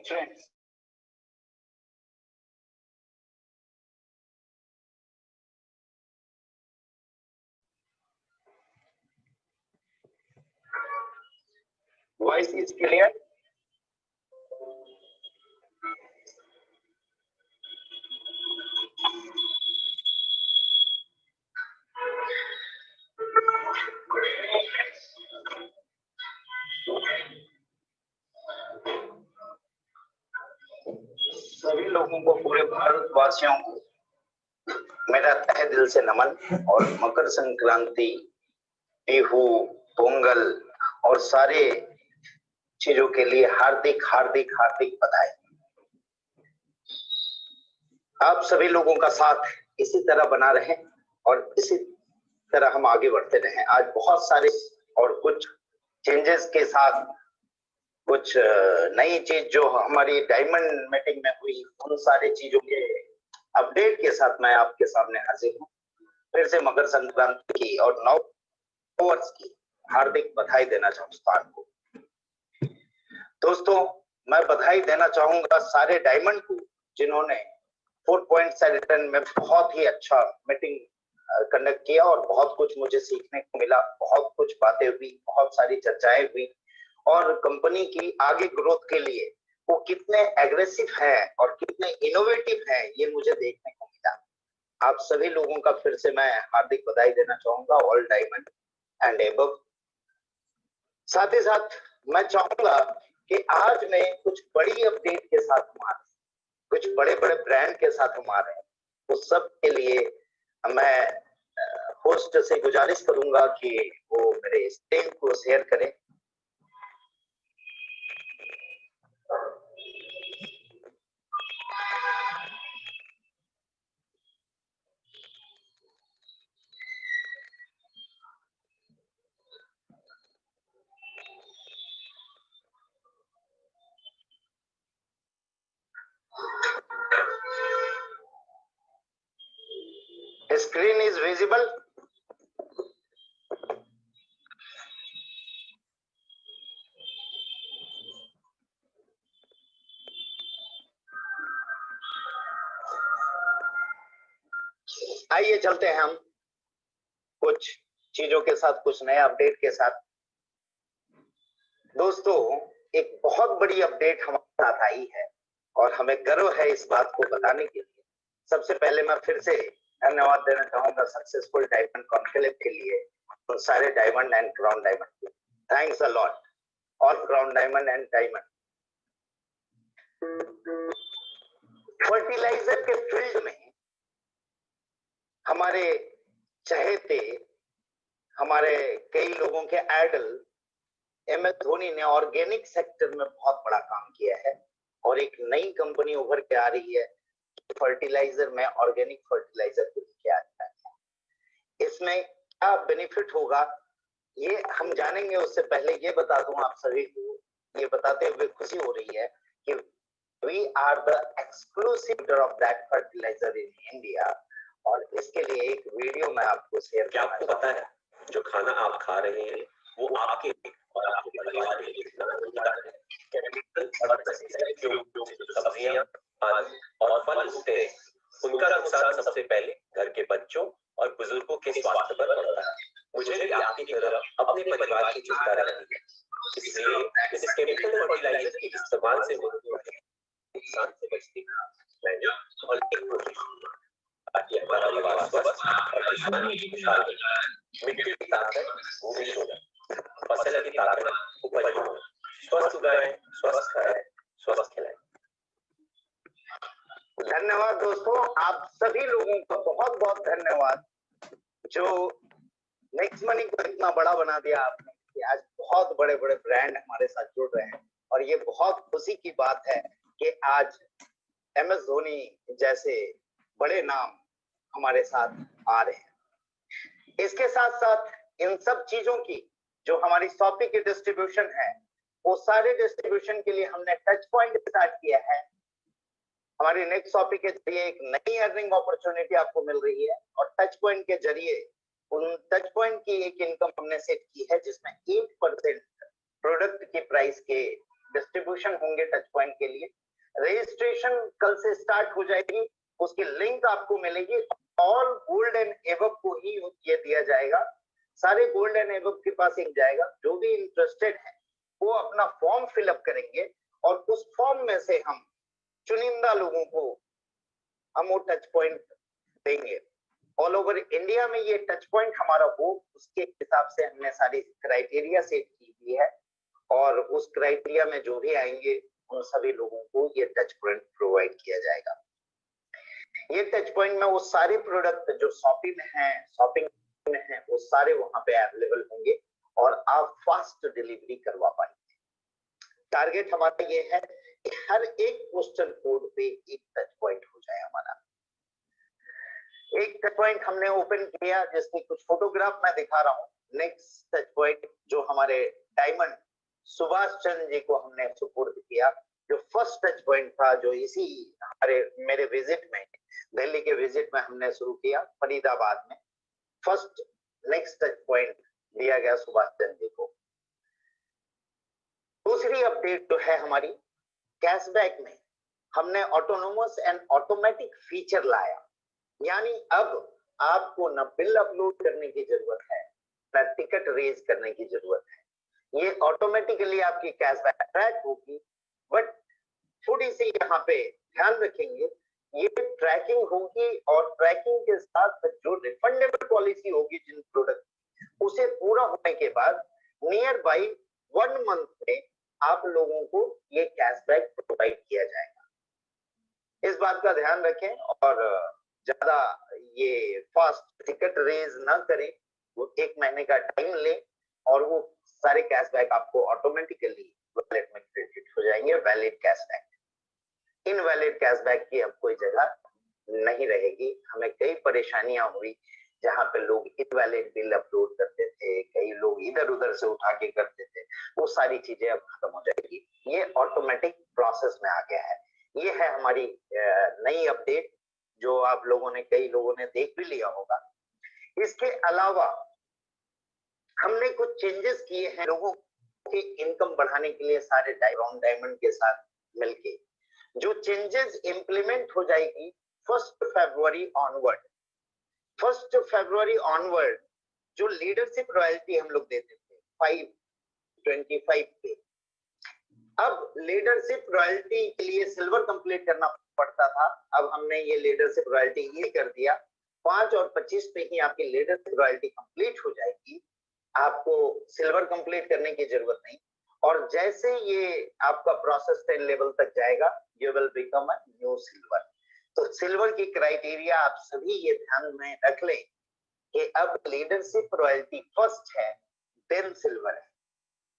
Friends, voice is clear. सभी लोगों को, पूरे भारतवासियों को मेरा तहे दिल से नमन और मकर संक्रांति, बिहू, पोंगल और सारे चीजों के लिए हार्दिक हार्दिक हार्दिक बधाई। आप सभी लोगों का साथ इसी तरह बना रहे और इसी तरह हम आगे बढ़ते रहें। आज बहुत सारे और कुछ चेंजेस के साथ, कुछ नई चीज जो हमारी डायमंड मीटिंग में हुई, उन सारी चीजों के अपडेट के साथ मैं आपके सामने हाजिर हूँ। फिर से मकर संक्रांति की और नव वर्ष की हार्दिक बधाई देना चाहूंगा आपको। दोस्तों, मैं बधाई देना चाहूंगा सारे डायमंड को जिन्होंने 4 पॉइंट से रिटर्न में बहुत ही अच्छा मीटिंग कंडक्ट किया और बहुत कुछ मुझे सीखने को मिला, बहुत कुछ बातें हुई, बहुत सारी चर्चाएं हुई और कंपनी की आगे ग्रोथ के लिए वो कितने एग्रेसिव है और कितने इनोवेटिव है, ये मुझे देखने को मिला। आप सभी लोगों का फिर से मैं हार्दिक बधाई देना चाहूंगा, ऑल डायमंड एंड एबव। साथ ही साथ मैं चाहूंगा कि आज मैं कुछ बड़ी अपडेट के साथ हमारे कुछ बड़े बड़े ब्रांड के साथ हम आ रहे हैं। उस सब के लिए मैं होस्ट से गुजारिश करूंगा कि वो मेरे स्क्रीन को शेयर करें। Screen is visible. आइए चलते हैं हम कुछ चीजों के साथ, कुछ नए अपडेट के साथ। दोस्तों, एक बहुत बड़ी अपडेट हमारे साथ आई है और हमें गर्व है इस बात को बताने के लिए। सबसे पहले मैं फिर से धन्यवाद देना चाहूंगा सक्सेसफुल डायमंड कॉन्क्लेव के लिए, उन सारे डायमंड एंड क्राउन डायमंड को। Thanks a lot all crown diamond and diamond. Fertiliser के फील्ड में हमारे चहेते, हमारे कई लोगों के आइडल MS धोनी ने ऑर्गेनिक सेक्टर में बहुत बड़ा काम किया है और एक नई कंपनी उभर के आ रही है फर्टिलाइजर में, ऑर्गेनिक फर्टिलाइजर को लेके आ रहा है। इसमें क्या बेनिफिट होगा ये हम जानेंगे। उससे पहले ये बता दूं आप सभी को, ये बताते हुए खुशी हो रही है कि we are the exclusive of that fertiliser in India. और इसके लिए एक वीडियो मैं आपको शेयर क्या आपको पता है जो खाना आप खा रहे हैं वो आपके और आपके परिवार के लिए कितना हानिकारक है? सब्जियां और फल उगते हैं, उनका नुकसान सबसे पहले घर के बच्चों और बुजुर्गों के स्वास्थ्य पर पड़ता है। मुझे भी आपकी तरह अपने परिवार की चिंता रहती है, इसलिए इस केमिकल फर्टिलाइजर के इस्तेमाल से होने वाले नुकसान से बचने का मैंने और एक कोशिश ताकि हमारा परिवार स्वस्थ और किसान खुशहाल रहे। मिट्टी की ताकत भूमि शोधन, फसल की ताकत उपज हो, स्वस्थ उगाएं, स्वस्थ खाएं, स्वस्थ खिलाएं। धन्यवाद दोस्तों, आप सभी लोगों का बहुत बहुत धन्यवाद जो नेक्स्ट मनी को इतना बड़ा बना दिया आपने कि आज बहुत बड़े बड़े ब्रांड हमारे साथ जुड़ रहे हैं। और ये बहुत खुशी की बात है कि आज MS धोनी जैसे बड़े नाम हमारे साथ आ रहे हैं। इसके साथ साथ इन सब चीजों की जो हमारी शॉपी की डिस्ट्रीब्यूशन है, वो सारे डिस्ट्रीब्यूशन के लिए हमने टच पॉइंट स्टार्ट किया है। हमारी नेक्स्ट शॉपी के जरिए एक नई अर्निंग अपॉर्चुनिटी आपको मिल रही है और टच पॉइंट के जरिए उन टच पॉइंट की एक इनकम हमने सेट की है जिसमें 8% प्रोडक्ट की प्राइस के डिस्ट्रीब्यूशन होंगे टच पॉइंट के लिए। रजिस्ट्रेशन कल से स्टार्ट हो जाएगी, उसकी लिंक आपको मिलेगी। ऑल गोल्ड एंड एबव को ही ये दिया जाएगा, सारे गोल्ड एंड एबव के पास एक जाएगा। जो भी इंटरेस्टेड है वो अपना फॉर्म फिलअप करेंगे और उस फॉर्म में से हम चुनिंदा लोगों को हम वो टच पॉइंट देंगे। ऑल ओवर इंडिया में ये टच पॉइंट हमारा हो, उसके हिसाब से हमने सारी क्राइटेरिया सेट की हुई है और उस क्राइटेरिया में जो भी आएंगे उन सभी लोगों को ये टच पॉइंट प्रोवाइड किया जाएगा। ये टच पॉइंट में वो सारे प्रोडक्ट जो शॉपिंग में है वो सारे वहां पे अवेलेबल होंगे और आप फास्ट डिलीवरी करवा पाएंगे। टारगेट हमारा ये है कि हर एक पोस्टल कोड पे एक टच पॉइंट हो जाए हमारा। एक टच पॉइंट हमने ओपन किया जिसकी कुछ फोटोग्राफ मैं दिखा रहा हूँ। नेक्स्ट टच पॉइंट जो हमारे डायमंड सुभाष चंद्र जी को हमने सुपुर्द किया, जो फर्स्ट टच पॉइंट था, जो इसी मेरे विजिट में, दिल्ली के विजिट में हमने शुरू किया फरीदाबाद में। फर्स्ट नेक्स्ट टच पॉइंट दिया गया सुभाष चंद्र जी को। दूसरी अपडेट जो है हमारी कैशबैक में, हमने ऑटोनोमस एंड ऑटोमेटिक फीचर लाया, यानी अब आपको न बिल अपलोड करने की जरूरत है न टिकट रेज करने की जरूरत है। ये ऑटोमेटिकली आपकी कैशबैक ट्रैक होगी। बट थोड़ी सी यहाँ पे ध्यान रखेंगे, ये ट्रैकिंग होगी और ट्रैकिंग के साथ जो रिफंडेबल पॉलिसी होगी जिन प्रोडक्ट, उसे पूरा होने के बाद नियर बाई 1 मंथ में आप लोगों को ये कैशबैक प्रोवाइड किया जाएगा। इस बात का ध्यान रखें और ज्यादा ये फास्ट टिकट रेज ना करें, वो 1 महीने का टाइम लें और वो सारे कैशबैक आपको ऑटोमेटिकली वॉलेट में क्रेडिट हो जाएंगे। वैलिड कैशबैक, इनवैलिड कैशबैक की अब कोई जगह नहीं रहेगी। हमें कई परेशानियां हुई जहां पे लोग इनवैलिड बिल अपलोड करते थे, कई लोग इधर उधर से उठा के करते थे, वो सारी चीजें अब खत्म हो जाएगी। ये ऑटोमेटिक प्रोसेस में आ गया है। ये है हमारी नई अपडेट जो आप लोगों ने, कई लोगों ने देख भी लिया होगा। इसके अलावा हमने कुछ चेंजेस किए हैं लोगों की इनकम बढ़ाने के लिए सारे डायमंड के साथ मिलके। जो चेंजेस इंप्लीमेंट हो जाएगी 1 फरवरी ऑनवर्ड। 1 फरवरी ऑनवर्ड जो लीडरशिप रॉयल्टी हम लोग देते थे 525 पे, अब लीडरशिप रॉयल्टी के लिए सिल्वर कंप्लीट करना पड़ता था। अब हमने ये लीडरशिप रॉयल्टी ये कर दिया, 5 और 25 पे ही आपकी लीडरशिप रॉयल्टी कंप्लीट हो जाएगी। आपको सिल्वर कंप्लीट करने की जरूरत नहीं। और जैसे ये आपका प्रोसेस 10 लेवल तक जाएगा, you will become a new silver. तो सिल्वर की क्राइटेरिया आप सभी ये ध्यान में रख लें कि अब लीडरशिप रॉयल्टी फर्स्ट है, देन सिल्वर है।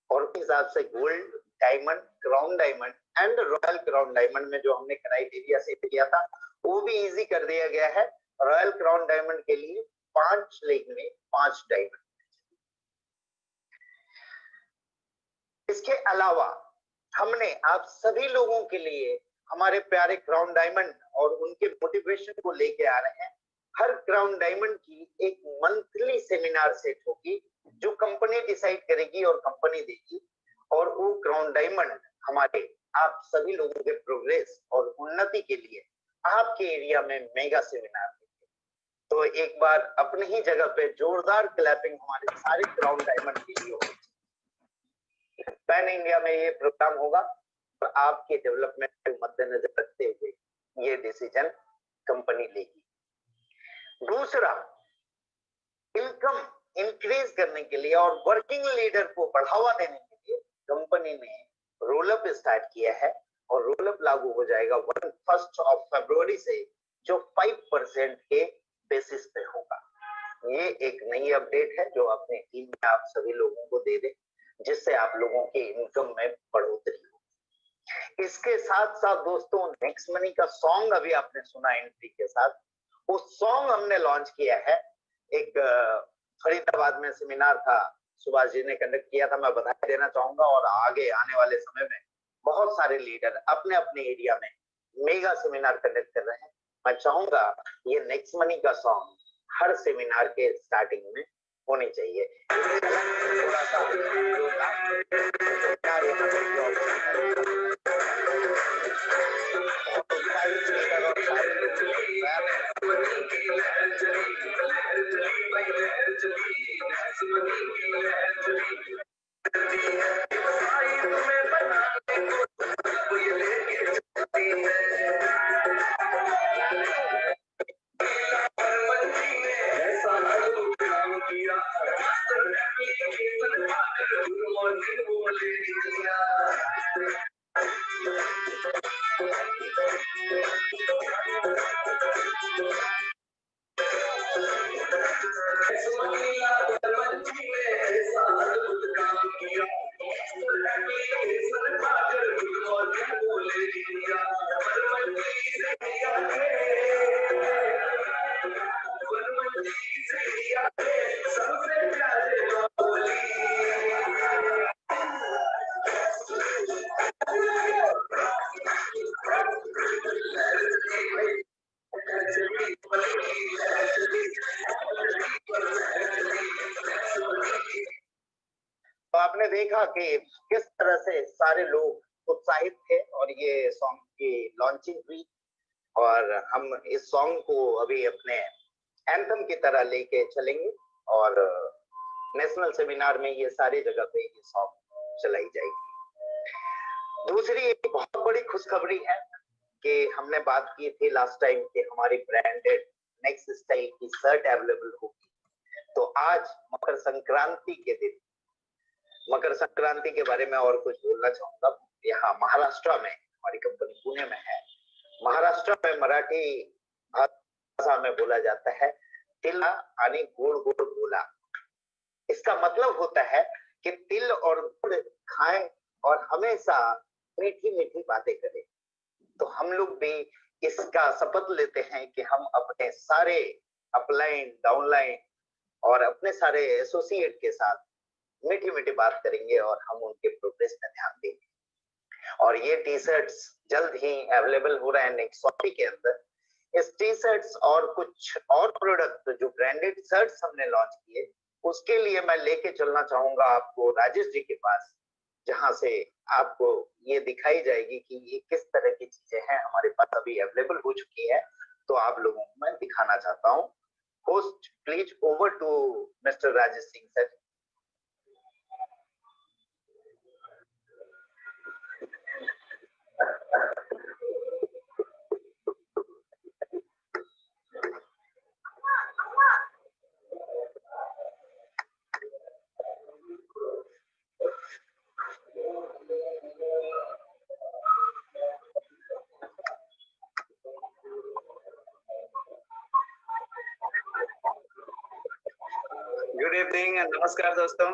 और उस हिसाब से gold, diamond, crown diamond and royal crown diamond में जो हमने क्राइटेरिया सेट किया था वो भी इजी कर दिया गया है। रॉयल क्राउन डायमंड के लिए 5 लेग में 5 डायमंड। इसके अलावा हमने आप सभी लोगों के लिए हमारे प्यारे क्राउन डायमंड और उनके मोटिवेशन को लेके आ रहे हैं। हर क्राउन डायमंड की एक मंथली सेमिनार सेट होगी जो कंपनी डिसाइड करेगी और कंपनी देगी। और वो क्राउन डायमंड हमारे आप सभी लोगों के प्रोग्रेस और उन्नति के लिए आपके एरिया में मेगा सेमिनार देंगे। तो एक बार अपनी ही जगह पे जोरदार क्लैपिंग हमारे सारे क्राउन डायमंड के लिए होगी। पैन इंडिया में ये प्रोग्राम होगा और आपके डेवलपमेंट को मद्देनजर रखते हुए ये डिसीजन कंपनी लेगी। दूसरा, इनकम इंक्रीज करने के लिए और वर्किंग लीडर को बढ़ावा देने के लिए कंपनी ने रोल अप स्टार्ट किया है और रोल अप लागू हो जाएगा 1 फरवरी से, जो 5% के बेसिस पे होगा। ये एक नई अपडेट है जो अपने टीम में आप सभी लोगों को दे दे, जिससे आप लोगों के इनकम में बढ़ोतरी हो। इसके साथ साथ दोस्तों, नेक्स्ट मनी का सॉन्ग अभी आपने सुना एंट्री के साथ, वो सॉन्ग हमने लॉन्च किया है। एक फरीदाबाद में सेमिनार था, सुभाष जी ने कंडक्ट किया था, मैं बधाई देना चाहूंगा। और आगे आने वाले समय में बहुत सारे लीडर अपने अपने एरिया में मेगा सेमिनार कंडक्ट कर रहे हैं। मैं चाहूंगा ये नेक्स्ट मनी का सॉन्ग हर सेमिनार के स्टार्टिंग में होनी चाहिए। थोड़ा सा आपने देखा कि किस तरह से सारे लोग उत्साहित थे और ये सॉन्ग की लॉन्चिंग हुई और हम इस सॉन्ग को अभी अपने एंथम की तरह लेके चलेंगे और नेशनल सेमिनार में ये सारी जगह पे ये सॉन्ग चलाई जाएगी। दूसरी एक बहुत बड़ी खुशखबरी है कि हमने बात की थी लास्ट टाइम कि हमारी ब्रांडेड नेक्स्ट स्टाइल की शर्ट अवेलेबल होगी। तो आज मकर संक्रांति के दिन, मकर संक्रांति के बारे में और कुछ बोलना चाहूंगा। यहाँ महाराष्ट्र में हमारी कंपनी पुणे में है। महाराष्ट्र में मराठी भाषा में बोला जाता है तिल आणि गुड़ गुड़ बोला। इसका मतलब होता है कि तिल और गुड़ खाएं और हमेशा मीठी मीठी बातें करें। तो हम लोग भी इसका शपथ लेते हैं कि हम अपने सारे अपलाइन, डाउनलाइन और अपने सारे एसोसिएट के साथ मीठी मीठी बात करेंगे और हम उनके प्रोग्रेस में ध्यान देंगे। और ये टी शर्ट्स जल्द ही अवेलेबल हो रहे हैं नेक्स्ट शॉपिंग के अंदर। इस टी शर्ट्स और कुछ और प्रोडक्ट जो ब्रांडेड शर्ट्स हमने लॉन्च किए, उसके लिए मैं लेके चलना चाहूंगा आपको राजेश जी के पास, जहां से आपको ये दिखाई जाएगी कि ये किस तरह की चीजें हैं हमारे पास अभी अवेलेबल हो चुकी है। तो आप लोगों को मैं दिखाना चाहता हूँ। Host please over to mister Rajesh Singh sir. Good evening and नमस्कार दोस्तों।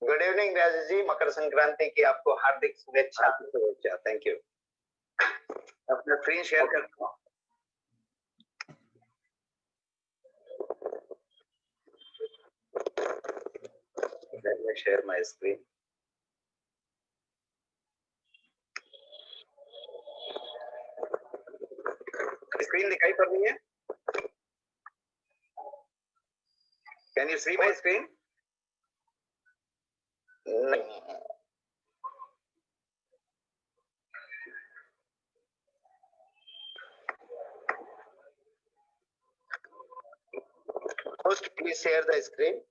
गुड इवनिंग राजेश जी, मकर संक्रांति की आपको हार्दिक शुभेच्छा। Thank you. अपना स्क्रीन शेयर करता हूँ। Let me share my screen. Screen दिखाई पड़ रही है? Can you see my screen? नहीं। Host, please share the screen.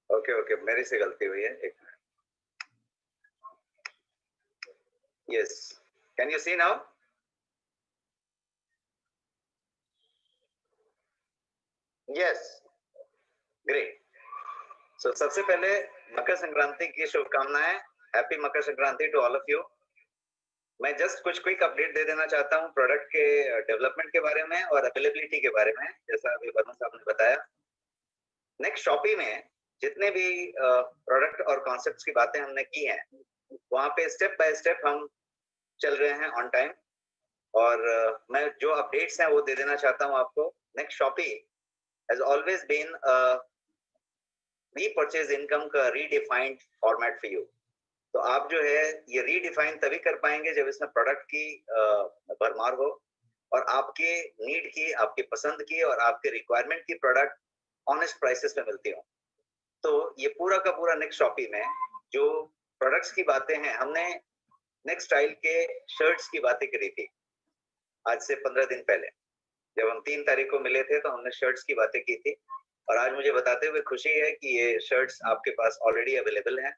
Okay मेरी से गलती हुई है। एक yes, can you see now? Yes, great. So सबसे पहले मकर संक्रांति की शुभकामनाएं। Happy Makar Sankranti to all of you. मैं जस्ट कुछ क्विक अपडेट दे देना चाहता हूं प्रोडक्ट के डेवलपमेंट के बारे में और अवेलेबिलिटी के बारे में, जैसा अभी वर्मा साहब ने बताया। नेक्स्ट शॉपी में जितने भी प्रोडक्ट और कॉन्सेप्ट्स की बातें हमने की हैं, वहां पे स्टेप बाय स्टेप हम चल रहे हैं ऑन टाइम। और मैं जो अपडेट्स हैं वो दे देना चाहता हूं आपको। Next Shopee has always been repurchase income का रीडिफाइंड फॉर्मेट फॉर यू। तो आप जो है ये रीडिफाइन तभी कर पाएंगे जब इसमें प्रोडक्ट की भरमार हो, और आपके नीड की, आपके पसंद की और आपके रिक्वायरमेंट की प्रोडक्ट ऑनेस्ट प्राइसेस पे मिलती हो। तो ये पूरा का पूरा नेक्स्ट शॉपिंग में जो प्रोडक्ट्स की बातें हैं, हमने नेक्स्ट स्टाइल के शर्ट्स की बातें करी थी आज से 15 दिन पहले। जब हम 3 तारीख को मिले थे तो हमने शर्ट्स की बातें की थी और आज मुझे बताते हुए खुशी है कि ये शर्ट्स आपके पास ऑलरेडी अवेलेबल हैं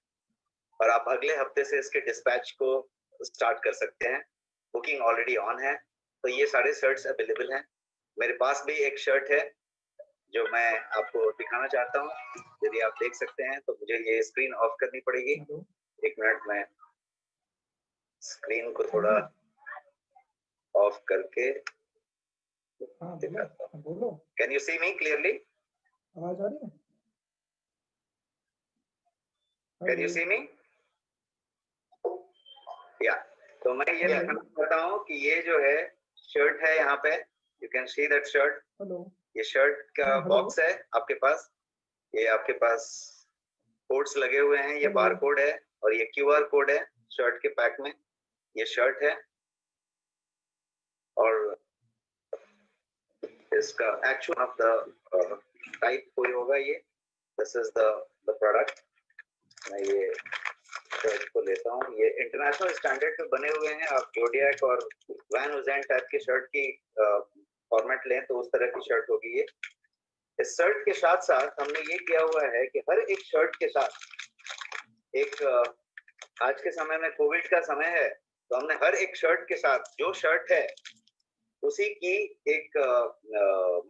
और आप अगले हफ्ते से इसके डिस्पैच को स्टार्ट कर सकते हैं। बुकिंग ऑलरेडी ऑन है, तो ये सारे शर्ट्स अवेलेबल हैं। मेरे पास भी एक शर्ट है जो मैं आपको दिखाना चाहता हूँ। यदि आप देख सकते हैं तो मुझे ये स्क्रीन ऑफ करनी पड़ेगी। एक मिनट में स्क्रीन को थोड़ा ऑफ करके दिखाता हूँ। Can you see me clearly? आवाज आ रही है? Can you see me? या तो मैं ये दिखाना चाहता हूँ कि ये जो है शर्ट है, यहाँ पे you can see that shirt. ये शर्ट का बॉक्स है आपके पास, ये आपके पास कोड्स लगे हुए हैं, ये बार कोड है और ये QR कोड है शर्ट के पैक में। ये शर्ट है और इसका एक्चुअल ऑफ द टाइप कोई होगा ये। This is the product. मैं ये शर्ट को लेता हूँ। ये इंटरनेशनल स्टैंडर्ड पे बने हुए हैं। आप जोडियक और वैन उज़ैन टाइप की शर्ट की फॉर्मेट लें तो उस तरह की शर्ट होगी ये। इस शर्ट के साथ साथ हमने ये किया हुआ है कि हर एक शर्ट के साथ एक आज के समय में कोविड का समय है तो हमने हर एक शर्ट के साथ जो शर्ट है उसी की एक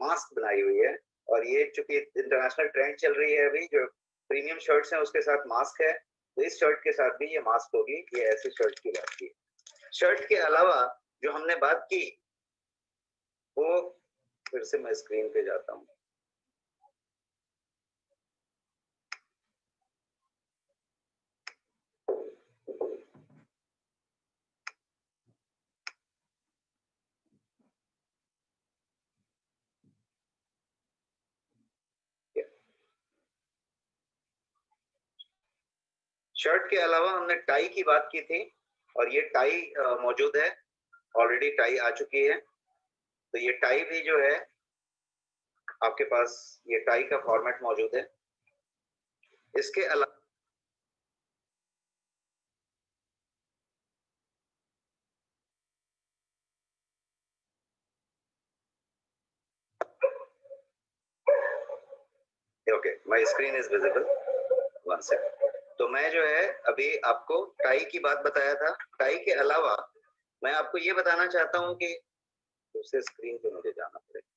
मास्क बनाई हुई है। और ये चूंकि इंटरनेशनल ट्रेंड चल रही है अभी, जो प्रीमियम शर्ट्स हैं उसके साथ मास्क है, तो इस शर्ट के साथ भी ये मास्क होगी। ये ऐसी शर्ट की बात की। शर्ट के अलावा जो हमने बात की वो फिर से मैं स्क्रीन पे जाता हूँ। शर्ट के अलावा हमने टाई की बात की थी और ये टाई मौजूद है, ऑलरेडी टाई आ चुकी है। तो ये टाई भी जो है आपके पास, ये टाई का फॉर्मेट मौजूद है। इसके अलावा okay, my screen is visible, one second. तो मैं जो है अभी आपको टाई की बात बताया था। टाई के अलावा मैं आपको ये बताना चाहता हूँ कि दूसरे स्क्रीन पे मुझे जाना पड़ेगा।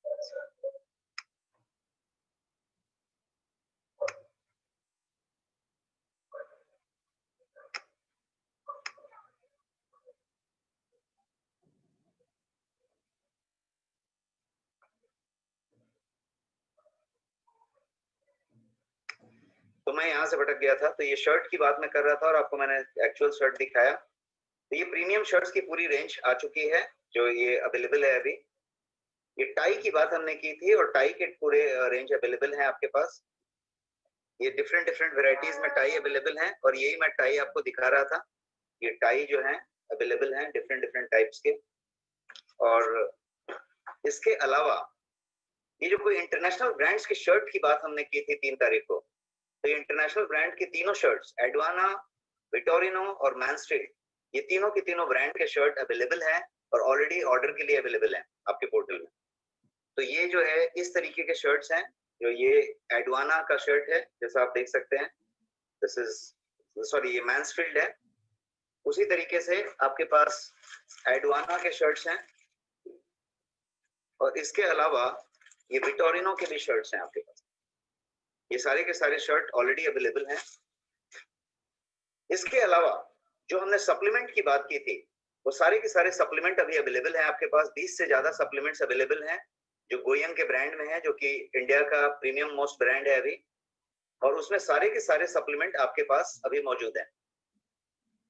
तो मैं यहाँ से भटक गया था। तो ये शर्ट की बात मैं कर रहा था और आपको मैंने एक्चुअल शर्ट दिखाया। तो ये प्रीमियम शर्ट्स की पूरी रेंज आ चुकी है जो ये अवेलेबल है अभी। ये टाई की बात हमने की थी और टाई के पूरे रेंज अवेलेबल है आपके पास। ये डिफरेंट डिफरेंट वेराइटीज में टाई अवेलेबल हैं और यही मैं टाई आपको दिखा रहा था। ये टाई जो है अवेलेबल हैं डिफरेंट डिफरेंट टाइप्स के। और इसके अलावा ये जो कोई इंटरनेशनल ब्रांड्स की शर्ट की बात हमने की थी 3 तारीख को, तो इंटरनेशनल ब्रांड की तीनों शर्ट्स एडवाना, विटोरिनो और मैनस्ट्रीट, ये तीनों की तीनों ब्रांड के शर्ट अवेलेबल हैं और ऑलरेडी ऑर्डर के लिए अवेलेबल हैं आपके पोर्टल में। तो ये जो है इस तरीके के शर्ट्स हैं। जो ये एडवाना का शर्ट है जैसा आप देख सकते हैं, दिस इज सॉरी ये मैनस्फील्ड है। उसी तरीके से आपके पास एडवाना के शर्ट्स हैं और इसके अलावा ये विटोरिनो के भी शर्ट्स हैं आपके पास। ये सारे के सारे शर्ट ऑलरेडी अवेलेबल हैं। इसके अलावा जो हमने सप्लीमेंट की बात की थी वो सारे के सारे सप्लीमेंट अभी अवेलेबल हैं आपके पास। 20 से ज्यादा सप्लीमेंट्स अवेलेबल हैं जो गोयंग के ब्रांड में है, जो कि इंडिया का प्रीमियम मोस्ट ब्रांड है अभी। और उसमें सारे के सारे सप्लीमेंट आपके पास अभी मौजूद हैं।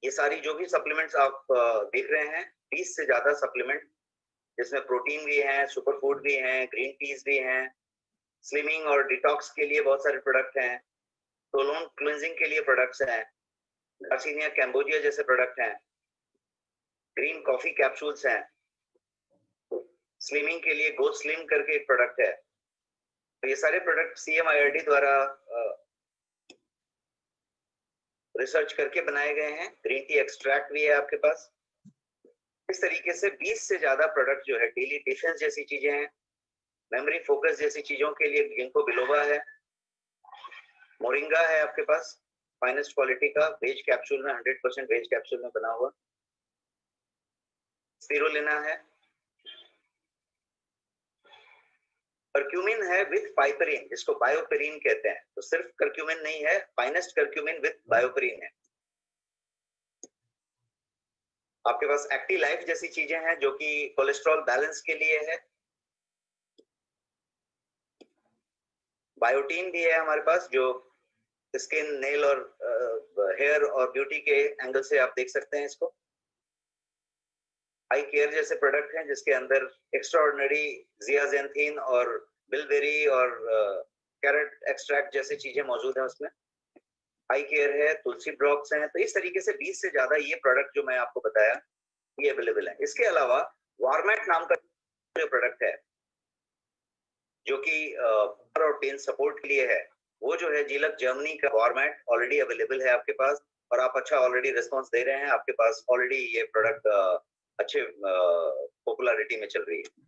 ये सारी जो भी सप्लीमेंट्स आप देख रहे हैं, 20 से ज्यादा सप्लीमेंट, जिसमें प्रोटीन भी है, सुपर फूड भी है, ग्रीन पीस भी हैं, स्लिमिंग और डिटॉक्स के लिए बहुत सारे प्रोडक्ट हैं, टोलोन क्लींजिंग के लिए प्रोडक्ट्स हैं, गार्सिनिया कैम्बोजिया जैसे प्रोडक्ट हैं, ग्रीन कॉफी कैप्सूल्स हैं, स्लिमिंग के लिए गो स्लिम करके एक प्रोडक्ट है। तो ये सारे प्रोडक्ट CMIRT द्वारा रिसर्च करके बनाए गए हैं। ग्रीन टी एक्सट्रैक्ट भी है आपके पास। इस तरीके से 20 से ज्यादा प्रोडक्ट जो है, डेली डिफेंस जैसी चीजें हैं, मेमोरी फोकस जैसी चीजों के लिए गिंको बिलोबा है, मोरिंगा है आपके पास फाइनेस्ट क्वालिटी का, वेज कैप्सूल में 100% वेज कैप्सूल में बना हुआ, स्पिरुलिना है, कर्क्यूमिन है विद पाइपरीन, जिसको बायोपेरिन कहते हैं। तो सिर्फ कर्क्यूमिन नहीं है, फाइनेस्ट कर्क्यूमिन विद बायोपेरिन है। आपके पास एक्टिव लाइफ जैसी चीजें हैं जो कि कोलेस्ट्रॉल बैलेंस के लिए है। बायोटीन भी है हमारे पास, जो स्किन, नेल और हेयर और ब्यूटी के एंगल से आप देख सकते हैं इसको। आई केयर जैसे प्रोडक्ट हैं जिसके अंदर एक्स्ट्राऑर्डिनरी जियाजेंथिन और बिलबेरी और कैरेट एक्सट्रैक्ट जैसी चीजें मौजूद हैं उसमें। आई केयर है, तुलसी ड्रॉप्स हैं। तो इस तरीके से 20 से ज्यादा ये प्रोडक्ट जो मैं आपको बताया ये अवेलेबल है। इसके अलावा वार्मेट नाम का जो प्रोडक्ट है जो कि प्रोटीन सपोर्ट के लिए है, वो जो है जीलक जर्मनी का वार्मेट ऑलरेडी अवेलेबल है आपके पास, और आप अच्छा ऑलरेडी रिस्पांस दे रहे हैं। आपके पास ऑलरेडी ये प्रोडक्ट अच्छे पॉपुलैरिटी में चल रही है।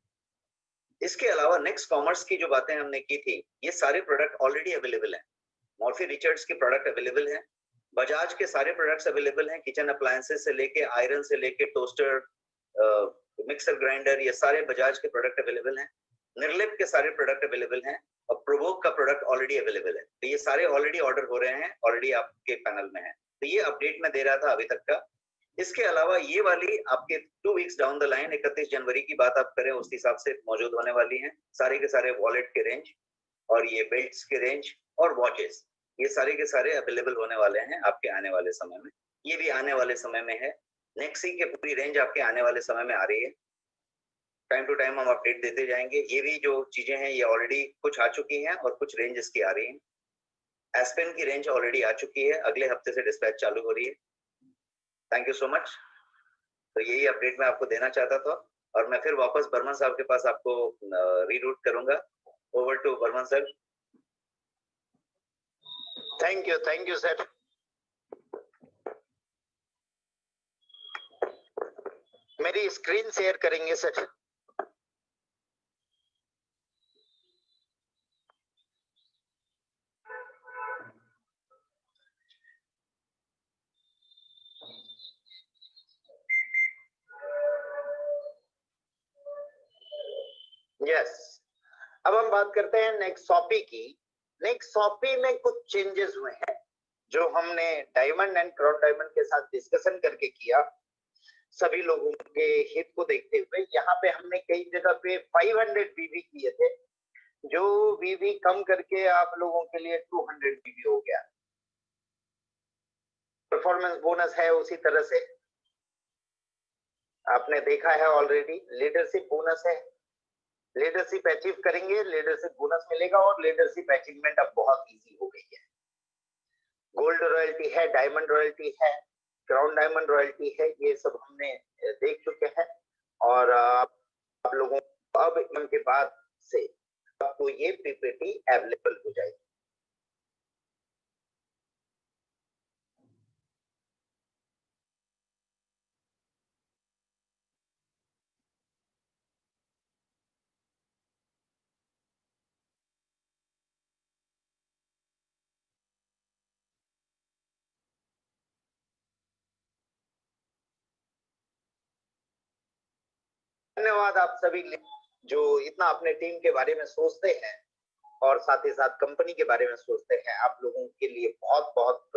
इसके अलावा नेक्स्ट कॉमर्स की जो बातें हमने की थी, ये सारे प्रोडक्ट ऑलरेडी अवेलेबल हैं। मॉर्फी रिचर्ड्स के प्रोडक्ट अवेलेबल हैं, बजाज के सारे प्रोडक्ट्स अवेलेबल हैं, किचन अप्लायंसेस से लेके आयरन से लेके टोस्टर, मिक्सर ग्राइंडर, ये सारे बजाज के प्रोडक्ट अवेलेबल हैं। निर्लिप के सारे प्रोडक्ट अवेलेबल हैं और प्रोवोक का प्रोडक्ट ऑलरेडी अवेलेबल है। तो ये सारे ऑलरेडी ऑर्डर हो रहे हैं, ऑलरेडी आपके पैनल में है। तो ये अपडेट मैं दे रहा था अभी तक का। इसके अलावा ये वाली आपके 2 वीक्स डाउन द लाइन 31 जनवरी की बात आप करें, उस हिसाब से मौजूद होने वाली हैं सारे के सारे वॉलेट के रेंज और ये बेल्ट्स के रेंज और वॉचेस, ये सारे के सारे अवेलेबल होने वाले हैं आपके आने वाले समय में। ये भी आने वाले समय में है। नेक्सी के पूरी रेंज आपके आने वाले समय में आ रही है। टाइम टू टाइम हम अपडेट देते जाएंगे। ये भी जो चीजें हैं ये ऑलरेडी कुछ आ चुकी हैं और कुछ रेंज इसकी आ रही हैं। एस्पेन की रेंज ऑलरेडी आ चुकी है, अगले हफ्ते से डिस्पैच चालू हो रही है। Thank you so much. तो यही अपडेट मैं आपको देना चाहता था और मैं फिर वापस बर्मन साहब के पास आपको रीरूट करूंगा। Over to Barman sir. Thank you sir. मेरी स्क्रीन शेयर करेंगे सर? यस। अब हम बात करते हैं नेक्सॉपी की। नेक्सॉपी में कुछ चेंजेस हुए हैं जो हमने डायमंड एंड क्राउन डायमंड के साथ डिस्कशन करके किया। सभी लोगों के हित को देखते हुए यहाँ पे हमने कई जगह पे 500 वीवी किए थे, जो वीवी कम करके आप लोगों के लिए 200 वीवी हो गया। परफॉर्मेंस बोनस है उसी तरह से, आपने देखा है ऑलरेडी। लीडरशिप बोनस है, लीडरशिप अचीव करेंगे लीडरशिप बोनस मिलेगा और लीडरशिप अचीवमेंट अब बहुत इजी हो गई है। गोल्ड रॉयल्टी है, डायमंड रॉयल्टी है, क्राउन डायमंड रॉयल्टी है, ये सब हमने देख चुके हैं। और आप लोगों को अब इनके बाद से आपको ये पीपीटी अवेलेबल हो जाएगी। धन्यवाद आप सभी जो इतना अपने टीम के बारे में सोचते हैं और साथ ही साथ कंपनी के बारे में सोचते हैं। आप लोगों के लिए बहुत बहुत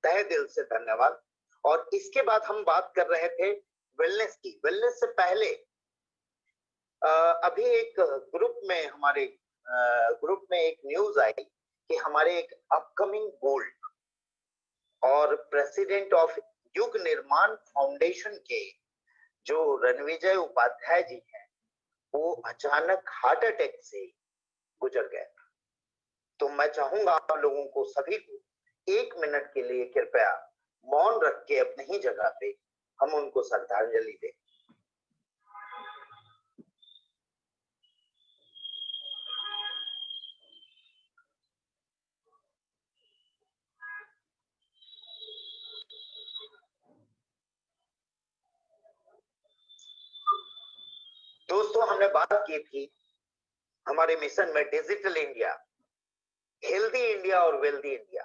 तहे दिल से धन्यवाद। और इसके बाद हम बात कर रहे थे वेलनेस की। वेलनेस से पहले अभी एक ग्रुप में हमारे ग्रुप में एक न्यूज आई कि हमारे एक अपकमिंग गोल्ड और प्रेसिडेंट ऑफ युग निर्माण फाउंडेशन के जो रणविजय उपाध्याय जी हैं, वो अचानक हार्ट अटैक से गुजर गए। तो मैं चाहूंगा आप लोगों को सभी को 1 मिनट के लिए कृपया मौन रख के अपनी ही जगह पे हम उनको श्रद्धांजलि दें। हमने बात की थी हमारे मिशन में डिजिटल इंडिया, हेल्दी इंडिया और वेल्दी इंडिया।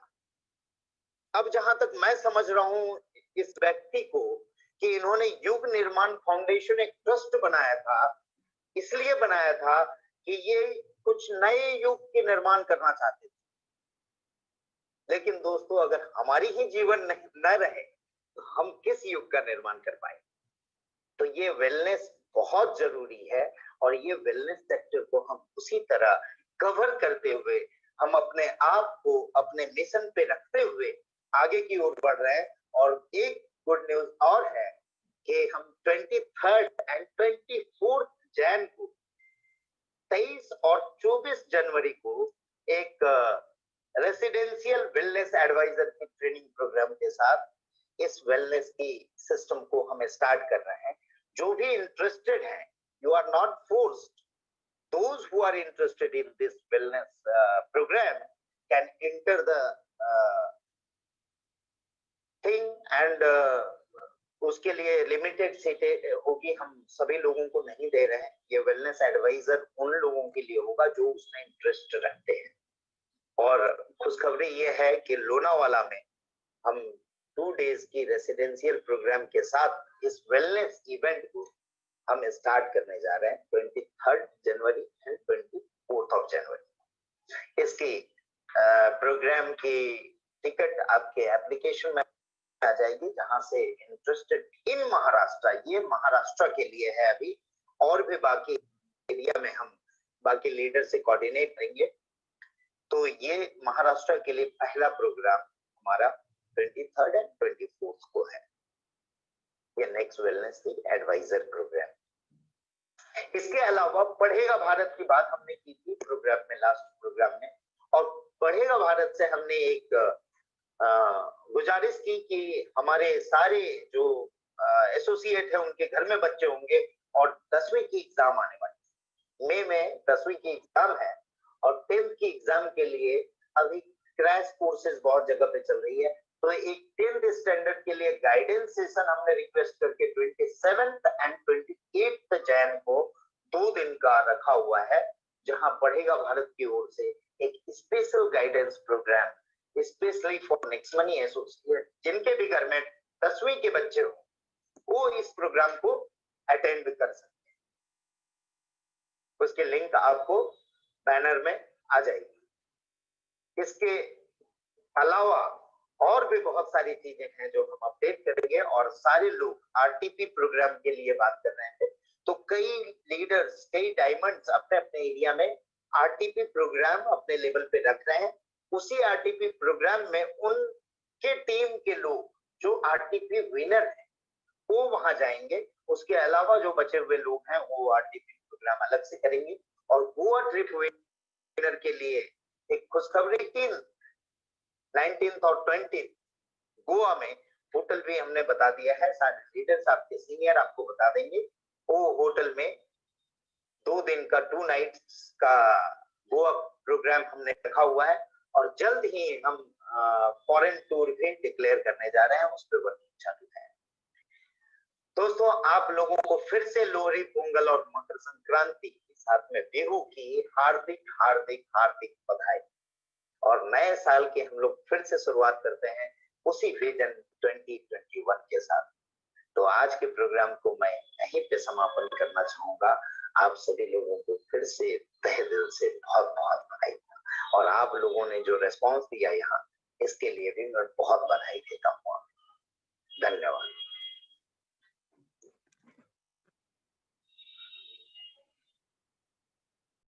अब जहां तक मैं समझ रहा हूं इस व्यक्ति को कि इन्होंने युग निर्माण फाउंडेशन एक ट्रस्ट बनाया था, इसलिए बनाया था कि ये कुछ नए युग के निर्माण करना चाहते थे। लेकिन दोस्तों, अगर हमारी ही जीवन न रहे तो हम किस युग का निर्माण कर पाए? तो ये वेलनेस बहुत जरूरी है और ये वेलनेस सेक्टर को हम उसी तरह कवर करते हुए हम अपने आप को अपने मिशन पे रखते हुए आगे की ओर बढ़ रहे हैं। और एक गुड न्यूज और है कि हम 23 एंड 24 जैन को 23 और 24 जनवरी को एक रेसिडेंशियल वेलनेस एडवाइजर की ट्रेनिंग प्रोग्राम के साथ इस वेलनेस की सिस्टम को हम स्टार्ट कर रहे हैं। जो भी इंटरेस्टेड हैं, you are not forced, those who are interested in this wellness program can enter the thing and उसके लिए लिमिटेड सीटें होगी, हम सभी लोगों को नहीं दे रहे हैं। ये वेलनेस एडवाइजर उन लोगों के लिए होगा जो उसमें इंटरेस्ट रखते हैं। और खुशखबरी ये है कि लोनावाला में हम 2 डेज की रेसिडेंशियल प्रोग्राम के साथ इस वेलनेस इवेंट को हम स्टार्ट करने जा रहे हैं 23 जनवरी एंड 24 जनवरी। इसकी प्रोग्राम की टिकट आपके एप्लीकेशन में आ जाएगी, जहां से इंटरेस्टेड इन महाराष्ट्र, ये महाराष्ट्र के लिए है अभी, और भी बाकी एरिया में हम बाकी लीडर से कोऑर्डिनेट करेंगे। तो ये महाराष्ट्र के लिए पहला प्रोग्राम हमारा 23 एंड 24 को है, ये नेक्स्ट वेलनेस की एडवाइजर प्रोग्राम। इसके अलावा पढ़ेगा भारत की बात हमने की थी प्रोग्राम में, लास्ट प्रोग्राम में, और पढ़ेगा भारत से हमने एक गुजारिश की कि हमारे सारे जो एसोसिएट है उनके घर में बच्चे होंगे और 10वीं की एग्जाम आने वाली, मई में 10वीं की एग्जाम है और 10th की एग्जाम के लिए अभी क्रैश कोर्सेज बहुत जगह पे चल रही है। तो एक 10th स्टैंडर्ड के लिए गाइडेंस सेशन हमने रिक्वेस्ट करके 27th एंड 28th जैन को 2 दिन का रखा हुआ है, जहां पढ़ेगा भारत की ओर से एक special guidance programme specially for next money associate, जिनके भी घर में 10वीं के बच्चे हो, वो इस प्रोग्राम को अटेंड कर सकते हैं। उसकी लिंक आपको बैनर में आ जाएगी। इसके अलावा और भी बहुत सारी चीजें हैं जो हम अपडेट करेंगे, और सारे लोग आरटीपी प्रोग्राम के लिए बात कर रहे हैं। तो कई लीडर्स, कई डायमंड्स अपने अपने एरिया में आरटीपी प्रोग्राम अपने लेवल पे रख रहे हैं। उसी आरटीपी प्रोग्राम में उनके टीम के लोग जो आरटीपी विनर हैं वो वहां जाएंगे। उसके अलावा जो बचे हुए लोग हैं वो आरटीपी प्रोग्राम अलग से करेंगे। और गोवा ट्रिप विनर के लिए एक खुशखबरी, 19th और 20th गोवा में होटल भी हमने बता दिया है, सारे लीडर्स आपके सीनियर आपको बता देंगे। वो होटल में 2 दिन का 2 नाइट्स का गोवा प्रोग्राम हमने रखा हुआ है, और जल्द ही हम फॉरेन टूर भी डिक्लेयर करने जा रहे हैं, उस पर वर्किंग चालू है। दोस्तों, आप लोगों को फिर से लोहड़ी, पोंगल और मकर संक्रांति के साथ में बिहू की हार्दिक हार्दिक हार्दिक बधाई। और नए साल की हम लोग फिर से शुरुआत करते हैं उसी विजन 2021 के साथ। तो आज के प्रोग्राम को मैं यहीं पे समापन करना चाहूंगा। आप सभी लोगों को फिर से तहे दिल से बहुत बहुत बधाई, और आप लोगों ने जो रेस्पॉन्स दिया यहाँ, इसके लिए भी मैं बहुत बधाई देता हूँ। धन्यवाद।